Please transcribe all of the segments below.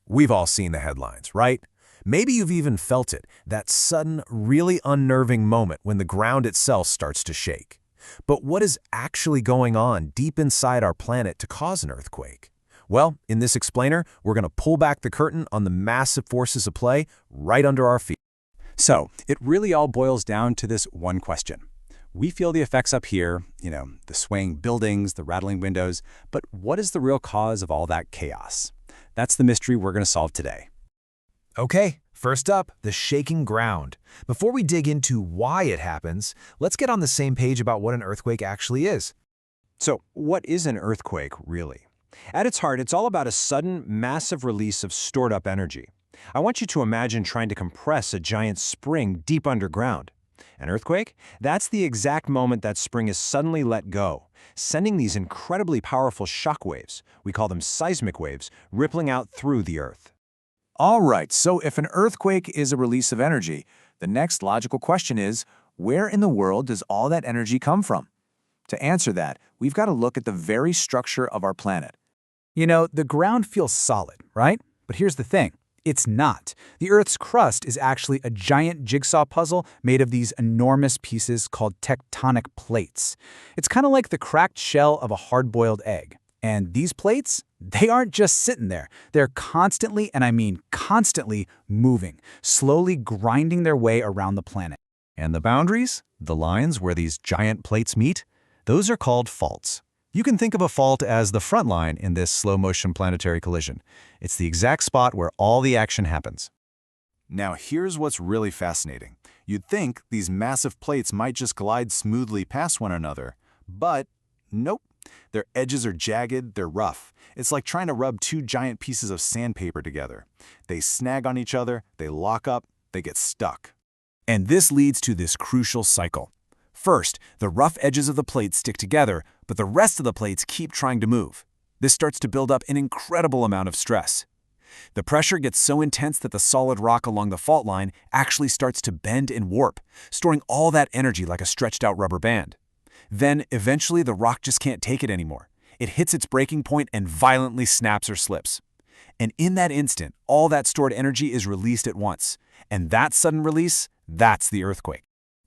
We've all seen the headlines, right? Maybe you've even felt it, that sudden, really unnerving moment when the ground itself starts to shake. But what is actually going on deep inside our planet to cause an earthquake? Well, in this explainer, we're going to pull back the curtain on the massive forces at play right under our feet. So, it really all boils down to this one question. We feel the effects up here, the swaying buildings, the rattling windows, but what is the real cause of all that chaos? That's the mystery we're going to solve today. Okay, first up, the shaking ground. Before we dig into why it happens, let's get on the same page about what an earthquake actually is. So, what is an earthquake, really? At its heart, it's all about a sudden, massive release of stored-up energy. I want you to imagine trying to compress a giant spring deep underground. An earthquake? That's the exact moment that spring is suddenly let go, sending these incredibly powerful shock waves, we call them seismic waves, rippling out through the Earth. All right, so if an earthquake is a release of energy, the next logical question is, where in the world does all that energy come from? To answer that, we've got to look at the very structure of our planet. The ground feels solid, right? But here's the thing. It's not. The Earth's crust is actually a giant jigsaw puzzle made of these enormous pieces called tectonic plates. It's kind of like the cracked shell of a hard-boiled egg. And these plates, they aren't just sitting there. They're constantly, and I mean constantly, moving, slowly grinding their way around the planet. And the boundaries, the lines where these giant plates meet, those are called faults. You can think of a fault as the front line in this slow-motion planetary collision. It's the exact spot where all the action happens. Now here's what's really fascinating. You'd think these massive plates might just glide smoothly past one another, but nope. Their edges are jagged, they're rough. It's like trying to rub two giant pieces of sandpaper together. They snag on each other, they lock up, they get stuck. And this leads to this crucial cycle. First, the rough edges of the plates stick together, but the rest of the plates keep trying to move. This starts to build up an incredible amount of stress. The pressure gets so intense that the solid rock along the fault line actually starts to bend and warp, storing all that energy like a stretched-out rubber band. Then, eventually, the rock just can't take it anymore. It hits its breaking point and violently snaps or slips. And in that instant, all that stored energy is released at once. And that sudden release, that's the earthquake.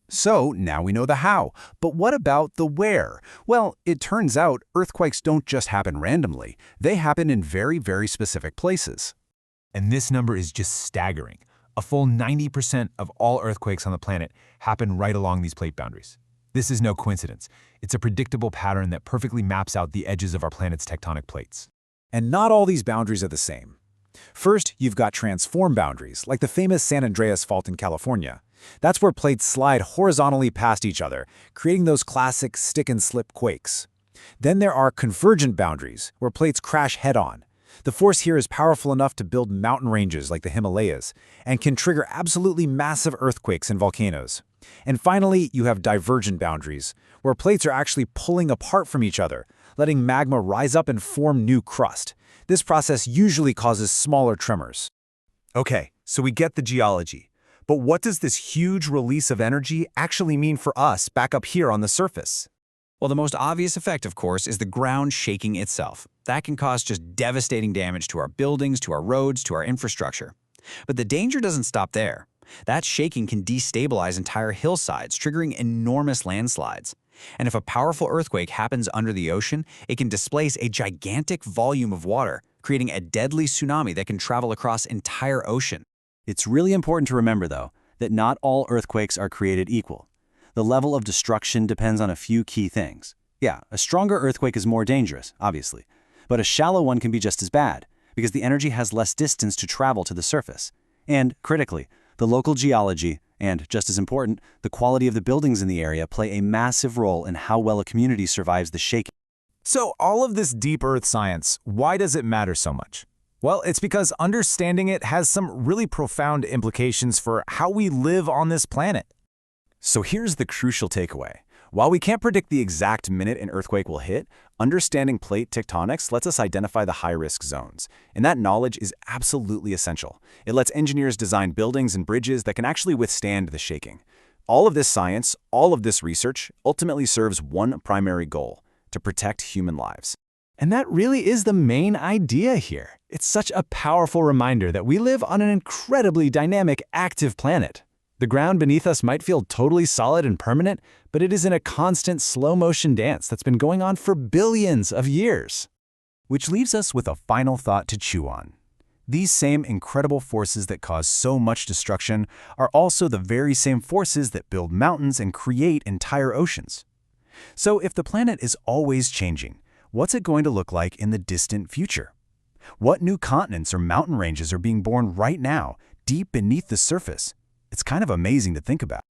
So now we know the how, but what about the where? Well, it turns out earthquakes don't just happen randomly. They happen in very, very specific places. And this number is just staggering. A full 90% of all earthquakes on the planet happen right along these plate boundaries. This is no coincidence. It's a predictable pattern that perfectly maps out the edges of our planet's tectonic plates. And not all these boundaries are the same. First, you've got transform boundaries, like the famous San Andreas Fault in California. That's where plates slide horizontally past each other, creating those classic stick-and-slip quakes. Then there are convergent boundaries, where plates crash head-on. The force here is powerful enough to build mountain ranges like the Himalayas, and can trigger absolutely massive earthquakes and volcanoes. And finally, you have divergent boundaries, where plates are actually pulling apart from each other, letting magma rise up and form new crust. This process usually causes smaller tremors. Okay, so we get the geology. But what does this huge release of energy actually mean for us back up here on the surface? Well, the most obvious effect, of course, is the ground shaking itself. That can cause just devastating damage to our buildings, to our roads, to our infrastructure. But the danger doesn't stop there. That shaking can destabilize entire hillsides, triggering enormous landslides. And if a powerful earthquake happens under the ocean, it can displace a gigantic volume of water, creating a deadly tsunami that can travel across entire ocean. It's really important to remember, though, that not all earthquakes are created equal. The level of destruction depends on a few key things. Yeah, a stronger earthquake is more dangerous, obviously, but a shallow one can be just as bad, because the energy has less distance to travel to the surface. And, critically, the local geology, and, just as important, the quality of the buildings in the area play a massive role in how well a community survives the shaking. So all of this deep Earth science, why does it matter so much? Well, it's because understanding it has some really profound implications for how we live on this planet. So here's the crucial takeaway. While we can't predict the exact minute an earthquake will hit, understanding plate tectonics lets us identify the high-risk zones. And that knowledge is absolutely essential. It lets engineers design buildings and bridges that can actually withstand the shaking. All of this science, all of this research, ultimately serves one primary goal: to protect human lives. And that really is the main idea here. It's such a powerful reminder that we live on an incredibly dynamic, active planet. The ground beneath us might feel totally solid and permanent, but it is in a constant slow-motion dance that's been going on for billions of years. Which leaves us with a final thought to chew on. These same incredible forces that cause so much destruction are also the very same forces that build mountains and create entire oceans. So if the planet is always changing, what's it going to look like in the distant future? What new continents or mountain ranges are being born right now, deep beneath the surface? It's kind of amazing to think about.